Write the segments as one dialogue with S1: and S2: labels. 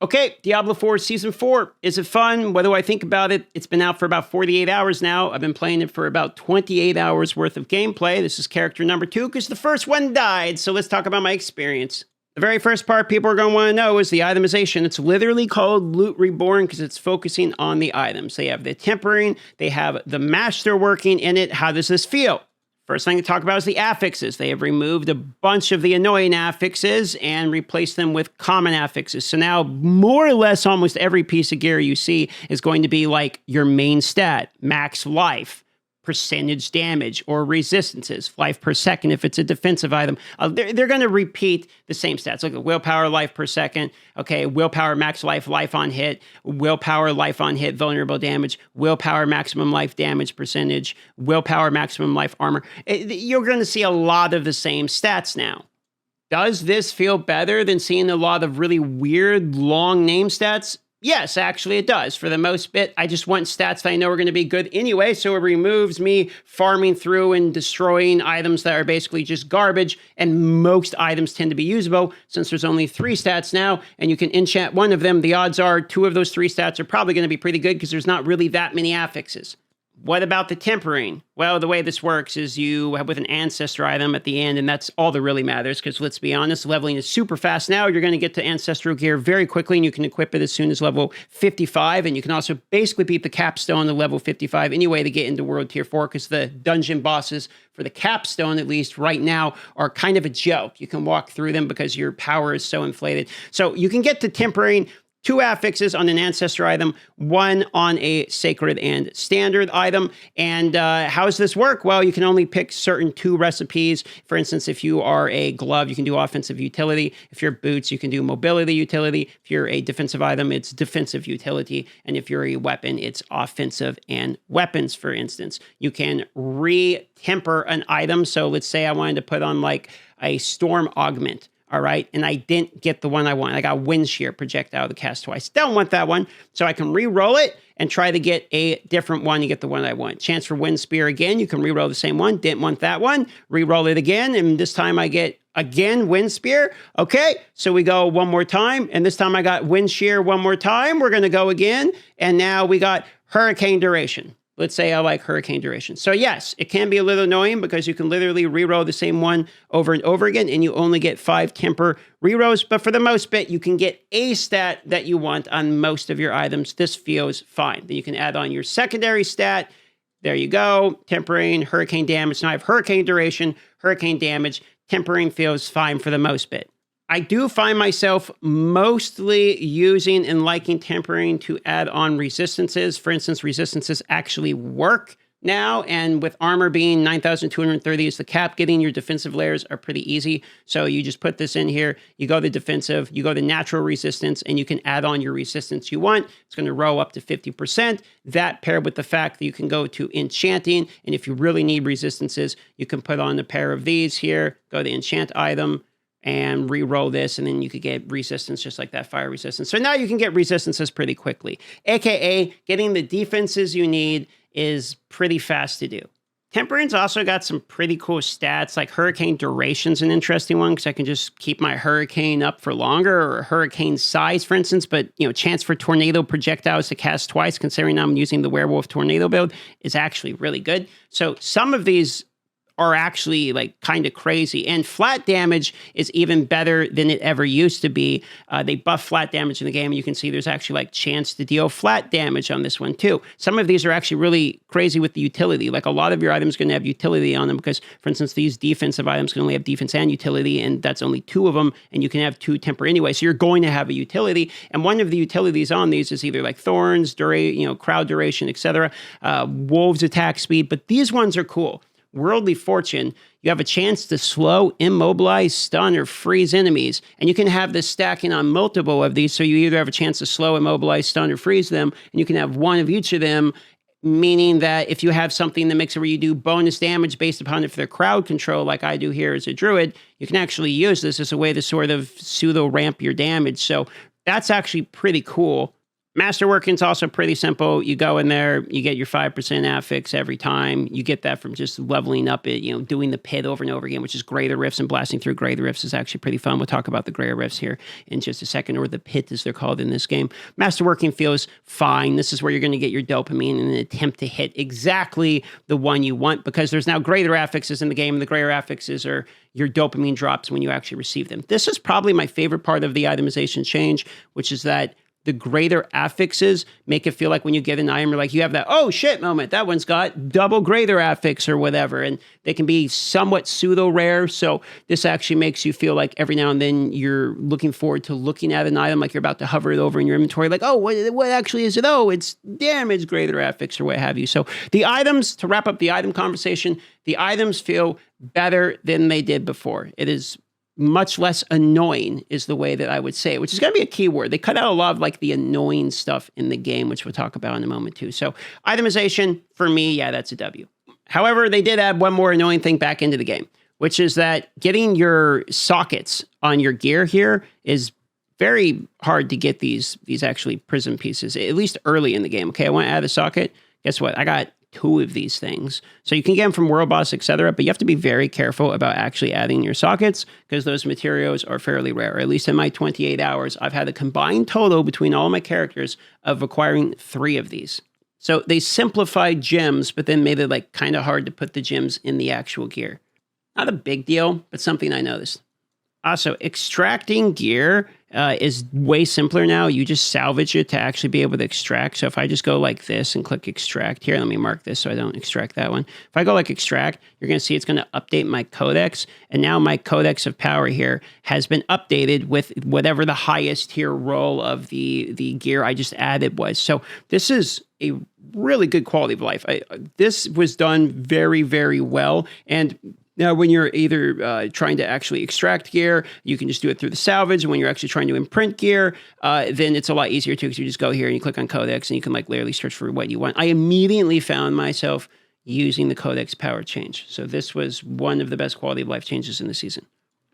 S1: Okay, Diablo 4 Season 4. Is it fun? What do I think about it? It's been out for about 48 hours now. I've been playing it for about 28 hours worth of gameplay. This is character number 2 because the first one died. So let's talk about my experience. The very first part people are going to want to know is the itemization. It's literally called Loot Reborn because it's focusing on the items. They have the tempering, they have the master working in it. How does this feel? First thing to talk about is the affixes. They have removed a bunch of the annoying affixes and replaced them with common affixes. So now, more or less, almost every piece of gear you see is going to be like your main stat, max life, percentage damage, or resistances, life per second if it's a defensive item. They're going to repeat the same stats. Look at willpower, life per second. Okay, willpower, max life, life on hit. Willpower, life on hit, vulnerable damage. Willpower, maximum life damage percentage. Willpower, maximum life armor. You're going to see a lot of the same stats now. Does this feel better than seeing a lot of really weird, long name stats? Yes, actually it does. For the most bit, I just want stats that I know are going to be good anyway, so it removes me farming through and destroying items that are basically just garbage, and most items tend to be usable. Since there's only 3 stats now, and you can enchant one of them, the odds are 2 of those 3 stats are probably going to be pretty good because there's not really that many affixes. What about the tempering? Well, the way this works is you have with an ancestor item at the end, and that's all that really matters, because let's be honest, leveling is super fast now. You're going to get to ancestral gear very quickly, and you can equip it as soon as level 55, and you can also basically beat the capstone at level 55 anyway to get into World Tier 4, because the dungeon bosses for the capstone, at least right now, are kind of a joke. You can walk through them because your power is so inflated. So you can get to tempering 2 affixes on an ancestor item, 1 on a sacred and standard item. And how does this work? Well, you can only pick certain 2 recipes. For instance, if you are a glove, you can do offensive utility. If you're boots, you can do mobility utility. If you're a defensive item, it's defensive utility. And if you're a weapon, it's offensive and weapons, for instance. You can re-temper an item. So let's say I wanted to put on like a storm augment. All right, and I didn't get the one I want. I got wind shear projectile to cast twice. Don't want that one, so I can re-roll it and try to get a different one to get the one I want. Chance for wind spear again. You can re-roll the same one. Didn't want that one. Re-roll it again, and this time I get again wind spear. Okay, so we go one more time, and this time I got wind shear one more time. We're gonna go again, and now we got hurricane duration. Let's say I like hurricane duration. So yes, it can be a little annoying because you can literally re-roll the same one over and over again, and you only get 5 temper re-rolls. But for the most bit, you can get a stat that you want on most of your items. This feels fine. Then you can add on your secondary stat. There you go. Tempering, hurricane damage. Now I have hurricane duration, hurricane damage. Tempering feels fine for the most bit. I do find myself mostly using and liking tempering to add on resistances. For instance, resistances actually work now, and with armor being 9,230 is the cap, getting your defensive layers are pretty easy. So you just put this in here, you go to defensive, you go to natural resistance, and you can add on your resistance you want. It's going to roll up to 50%. That paired with the fact that you can go to enchanting, and if you really need resistances, you can put on a pair of these here, go to enchant item, and re-roll this, and then you could get resistance just like that, fire resistance. So now you can get resistances pretty quickly, aka getting the defenses you need is pretty fast to do. Tempering's also got some pretty cool stats, like hurricane duration's an interesting one because I can just keep my hurricane up for longer, or hurricane size, for instance, but chance for tornado projectiles to cast twice, considering I'm using the werewolf tornado build, is actually really good. So some of these are actually like kind of crazy. And flat damage is even better than it ever used to be. They buff flat damage in the game, and you can see there's actually like chance to deal flat damage on this one too. Some of these are actually really crazy with the utility. Like a lot of your items are going to have utility on them because, for instance, these defensive items can only have defense and utility, and that's only 2 of them, and you can have 2 temper anyway. So you're going to have a utility, and one of the utilities on these is either like thorns, crowd duration, etc. Wolves attack speed, but these ones are cool. Worldly Fortune, you have a chance to slow, immobilize, stun, or freeze enemies. And you can have this stacking on multiple of these, so you either have a chance to slow, immobilize, stun, or freeze them, and you can have one of each of them, meaning that if you have something that makes it where you do bonus damage based upon if they're crowd control, like I do here as a druid, you can actually use this as a way to sort of pseudo-ramp your damage. So that's actually pretty cool. Masterworking's also pretty simple. You go in there, you get your 5% affix every time. You get that from just leveling up it, doing the pit over and over again, which is greater rifts, and blasting through greater rifts is actually pretty fun. We'll talk about the greater rifts here in just a second, or the pit as they're called in this game. Masterworking feels fine. This is where you're going to get your dopamine in an attempt to hit exactly the one you want, because there's now greater affixes in the game, and the greater affixes are your dopamine drops when you actually receive them. This is probably my favorite part of the itemization change, which is that the greater affixes make it feel like when you get an item, you're like, you have that, oh shit moment, that one's got double greater affix or whatever. And they can be somewhat pseudo rare. So this actually makes you feel like every now and then you're looking forward to looking at an item, like you're about to hover it over in your inventory, like, oh, what actually is it? Oh, it's damage greater affix or what have you. So the items, to wrap up the item conversation, the items feel better than they did before. It is much less annoying is the way that I would say it, which is going to be a key word. They cut out a lot of like the annoying stuff in the game, which we'll talk about in a moment too. So itemization, for me, yeah, that's a W. However, they did add one more annoying thing back into the game, which is that getting your sockets on your gear here is very hard to get these actually prism pieces, at least early in the game. Okay, I want to add a socket. Guess what? I got 2 of these things. So you can get them from World Boss, etc., but you have to be very careful about actually adding your sockets, because those materials are fairly rare. Or at least in my 28 hours, I've had a combined total between all my characters of acquiring 3 of these. So they simplified gems, but then made it like kind of hard to put the gems in the actual gear. Not a big deal, but something I noticed. Also, extracting gear is way simpler now. You just salvage it to actually be able to extract. So if I just go like this and click extract here, let me mark this so I don't extract that one. If I go like extract, you're going to see it's going to update my codex. And now my codex of power here has been updated with whatever the highest tier roll of the gear I just added was. So this is a really good quality of life. This was done very, very well. And now, when you're either trying to actually extract gear, you can just do it through the salvage. And when you're actually trying to imprint gear, then it's a lot easier too, because you just go here and you click on codex and you can like literally search for what you want. I immediately found myself using the codex power change. So this was one of the best quality of life changes in the season.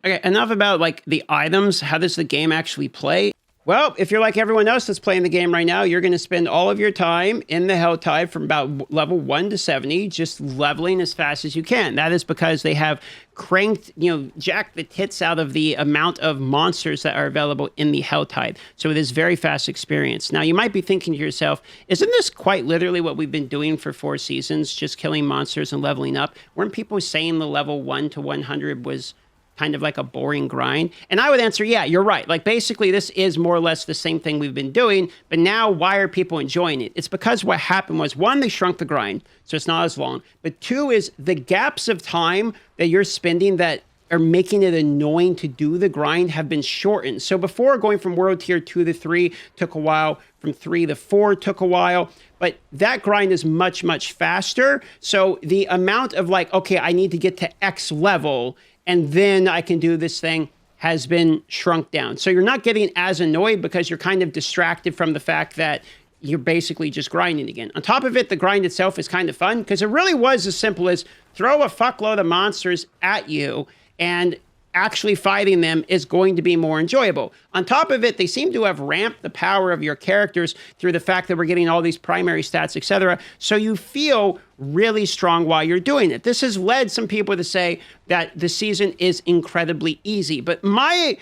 S1: Okay, enough about like the items. How does the game actually play? Well, if you're like everyone else that's playing the game right now, you're going to spend all of your time in the Hell Tide from about level 1 to 70, just leveling as fast as you can. That is because they have cranked, jacked the tits out of the amount of monsters that are available in the Hell Tide. So it is very fast experience. Now, you might be thinking to yourself, isn't this quite literally what we've been doing for 4 seasons, just killing monsters and leveling up? Weren't people saying the level 1 to 100 was kind of like a boring grind? And I would answer, yeah, you're right. Like basically this is more or less the same thing we've been doing, but now why are people enjoying it? It's because what happened was, 1, they shrunk the grind, so it's not as long. But 2 is the gaps of time that you're spending that are making it annoying to do the grind have been shortened. So before, going from world tier 2 to 3 took a while, from 3 to 4 took a while, but that grind is much, much faster. So the amount of like, okay, I need to get to X level and then I can do this thing has been shrunk down. So you're not getting as annoyed because you're kind of distracted from the fact that you're basically just grinding again. On top of it, the grind itself is kind of fun because it really was as simple as throw a fuckload of monsters at you and actually fighting them is going to be more enjoyable. On top of it, they seem to have ramped the power of your characters through the fact that we're getting all these primary stats, etc. So you feel really strong while you're doing it. This has led some people to say that the season is incredibly easy. But my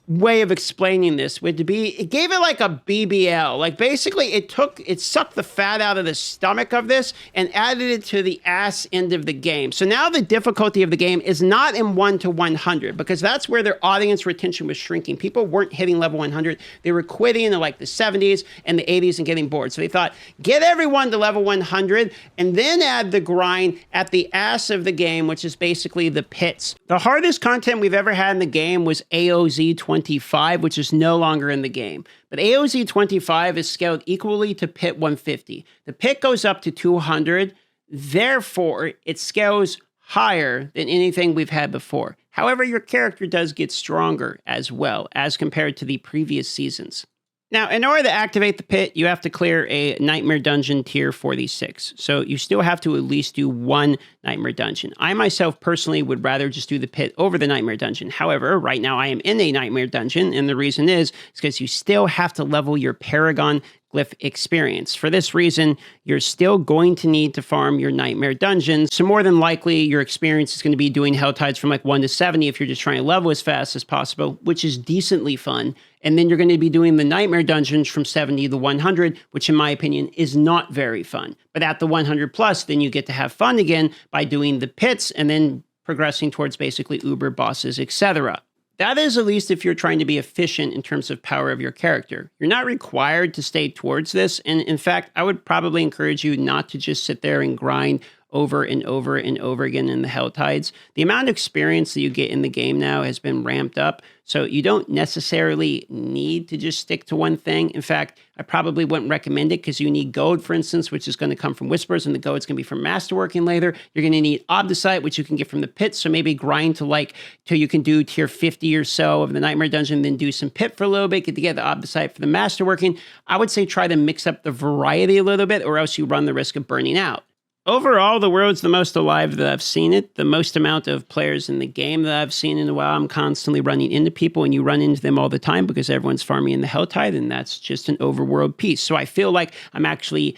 S1: way of explaining this would be, it gave it like a BBL. Like basically it sucked the fat out of the stomach of this and added it to the ass end of the game. So now the difficulty of the game is not in 1 to 100, because that's where their audience retention was shrinking. People weren't hitting level 100. They were quitting in like the 70s and the 80s and getting bored. So they thought, get everyone to level 100 and then add the grind at the ass of the game, which is basically the pits. The hardest content we've ever had in the game was AOZ 25, which is no longer in the game. But AOZ 25 is scaled equally to Pit 150. The Pit goes up to 200, therefore it scales higher than anything we've had before. However, your character does get stronger as well as compared to the previous seasons. Now, in order to activate the pit, you have to clear a Nightmare Dungeon tier 46. So you still have to at least do 1 Nightmare Dungeon. I myself personally would rather just do the pit over the Nightmare Dungeon. However, right now I am in a Nightmare Dungeon, and the reason is because you still have to level your Paragon glyph experience. For this reason, you're still going to need to farm your nightmare dungeons. So more than likely, your experience is going to be doing hell tides from like 1 to 70 if you're just trying to level as fast as possible, which is decently fun. And then you're going to be doing the nightmare dungeons from 70 to 100, which in my opinion is not very fun. But at the 100 plus, then you get to have fun again by doing the pits and then progressing towards basically uber bosses, etc. That is at least if you're trying to be efficient in terms of power of your character. You're not required to stay towards this. And in fact, I would probably encourage you not to just sit there and grind over and over and over again in the hell tides. The amount of experience that you get in the game now has been ramped up. So you don't necessarily need to just stick to one thing. In fact, I probably wouldn't recommend it because you need gold, for instance, which is going to come from whispers, and the gold's going to be from masterworking later. You're going to need obdicite, which you can get from the pit. So maybe grind to till you can do tier 50 or so of the nightmare dungeon, then do some pit for a little bit, get to get the obdicite for the masterworking. I would say try to mix up the variety a little bit, or else you run the risk of burning out. Overall, the world's the most alive that I've seen it. The most amount of players in the game that I've seen in a while. I'm constantly running into people, and you run into them all the time because everyone's farming in the Helltide, and that's just an overworld piece. So I feel like I'm actually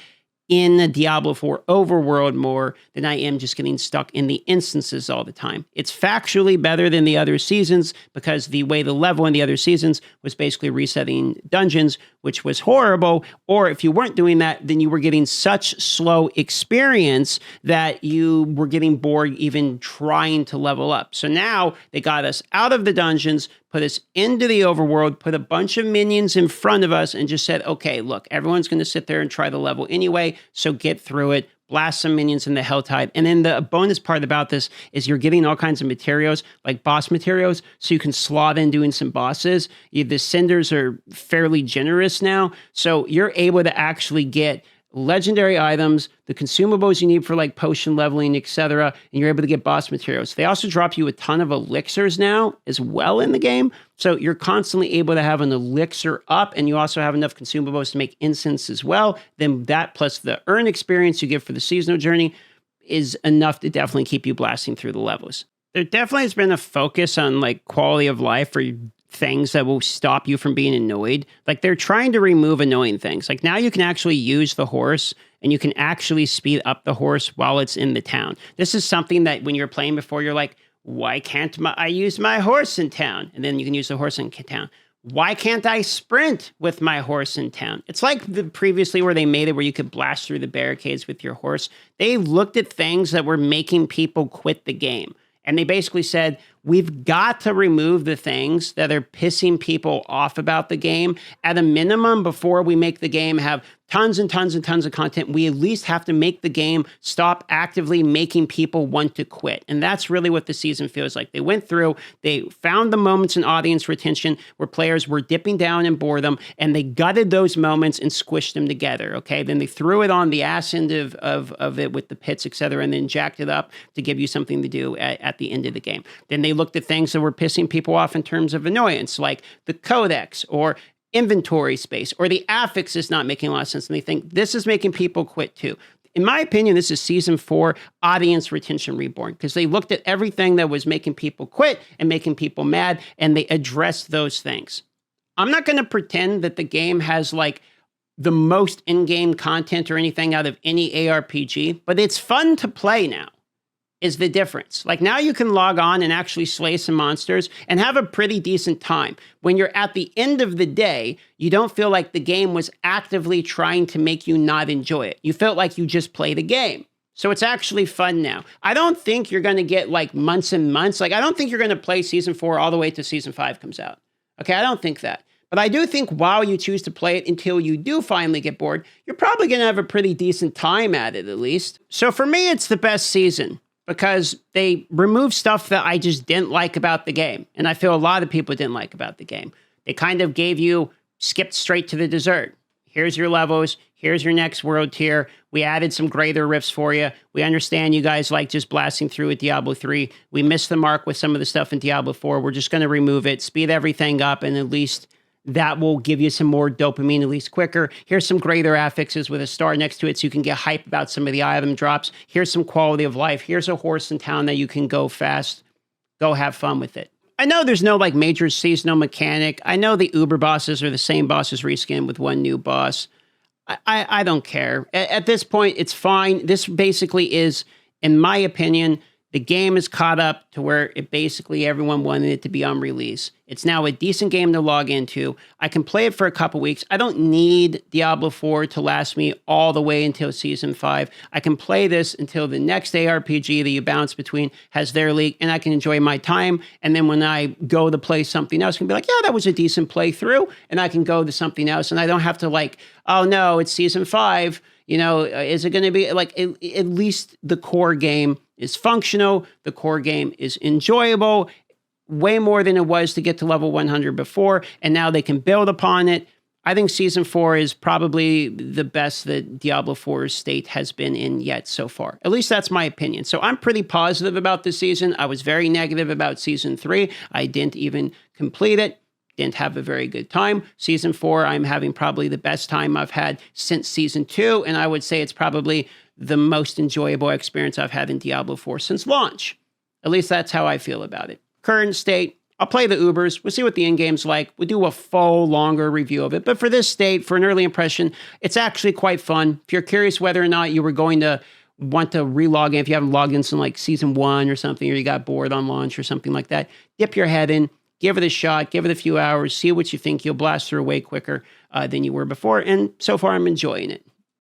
S1: in the Diablo 4 overworld more than I am just getting stuck in the instances all the time. It's factually better than the other seasons because the way the level in the other seasons was basically resetting dungeons, which was horrible. Or if you weren't doing that, then you were getting such slow experience that you were getting bored even trying to level up. So now they got us out of the dungeons, put us into the overworld, put a bunch of minions in front of us, and just said, okay, look, everyone's going to sit there and try the level anyway, so get through it, blast some minions in the Helltide. And then the bonus part about this is you're getting all kinds of materials, like boss materials, so you can slot in doing some bosses. The cinders are fairly generous now, so you're able to actually get legendary items, the consumables you need for like potion leveling, etc., and you're able to get boss materials. They also drop you a ton of elixirs now as well in the game, so you're constantly able to have an elixir up, and you also have enough consumables to make incense as well. Then that plus the earn experience you get for the seasonal journey is enough to definitely keep you blasting through the levels. There definitely has been a focus on like quality of life for things that will stop you from being annoyed. Like they're trying to remove annoying things. Like now you can actually use the horse and you can actually speed up the horse while it's in the town. This is something that when you're playing before, you're like, why can't I use my horse in town? And then you can use the horse in town. Why can't I sprint with my horse in town? It's like previously where they made it where you could blast through the barricades with your horse. They looked at things that were making people quit the game. And they basically said, we've got to remove the things that are pissing people off about the game. At a minimum, before we make the game have tons and tons and tons of content, we at least have to make the game stop actively making people want to quit. And that's really what the season feels like. They went through, they found the moments in audience retention where players were dipping down in boredom, and they gutted those moments and squished them together, okay? Then they threw it on the ass end of it with the pits, etc., and then jacked it up to give you something to do at the end of the game. Then they looked at things that were pissing people off in terms of annoyance, like the codex or inventory space, or the affix is not making a lot of sense, and they think this is making people quit too. In my opinion, this is season 4 audience retention reborn, because they looked at everything that was making people quit and making people mad, and they addressed those things. I'm not going to pretend that the game has like the most in-game content or anything out of any ARPG, but it's fun to play now. Is the difference. Like now you can log on and actually slay some monsters and have a pretty decent time. When you're at the end of the day, you don't feel like the game was actively trying to make you not enjoy it. You felt like you just played a game. So it's actually fun now. I don't think you're going to get like months and months. Like I don't think you're going to play season 4 all the way to season 5 comes out. Okay, I don't think that. But I do think while you choose to play it until you do finally get bored, you're probably going to have a pretty decent time at it at least. So for me, it's the best season, because they removed stuff that I just didn't like about the game. And I feel a lot of people didn't like about the game. They kind of gave you, skipped straight to the dessert. Here's your levels. Here's your next world tier. We added some greater rifts for you. We understand you guys like just blasting through at Diablo 3. We missed the mark with some of the stuff in Diablo 4. We're just going to remove it, speed everything up, and at least that will give you some more dopamine at least quicker. Here's some greater affixes with a star next to it so you can get hype about some of the item drops. Here's some quality of life. Here's a horse in town that you can go fast, go have fun with it. I know there's no like major seasonal mechanic. I know the Uber bosses are the same bosses reskinned with one new boss. I don't care. At this point, it's fine. This basically is, in my opinion, the game is caught up to where it basically everyone wanted it to be on release. It's now a decent game to log into. I can play it for a couple weeks. I don't need Diablo 4 to last me all the way until Season 5. I can play this until the next ARPG that you bounce between has their leak, and I can enjoy my time. And then when I go to play something else, I can be like, yeah, that was a decent playthrough, and I can go to something else, and I don't have to like, oh no, it's Season 5. You know, is it going to be like, at least the core game is functional. The core game is enjoyable, way more than it was to get to level 100 before. And now they can build upon it. I think Season 4 is probably the best that Diablo 4's state has been in yet so far. At least that's my opinion. So I'm pretty positive about this season. I was very negative about Season 3. I didn't even complete it. Didn't have a very good time. Season 4, I'm having probably the best time I've had since Season 2, and I would say it's probably the most enjoyable experience I've had in Diablo 4 since launch. At least that's how I feel about it. Current state, I'll play the Ubers. We'll see what the in-game's like. We'll do a full, longer review of it. But for this state, for an early impression, it's actually quite fun. If you're curious whether or not you were going to want to relog in, if you haven't logged in since like Season 1 or something, or you got bored on launch or something like that, dip your head in. Give it a shot, give it a few hours, see what you think. You'll blast through way quicker than you were before. And so far, I'm enjoying it.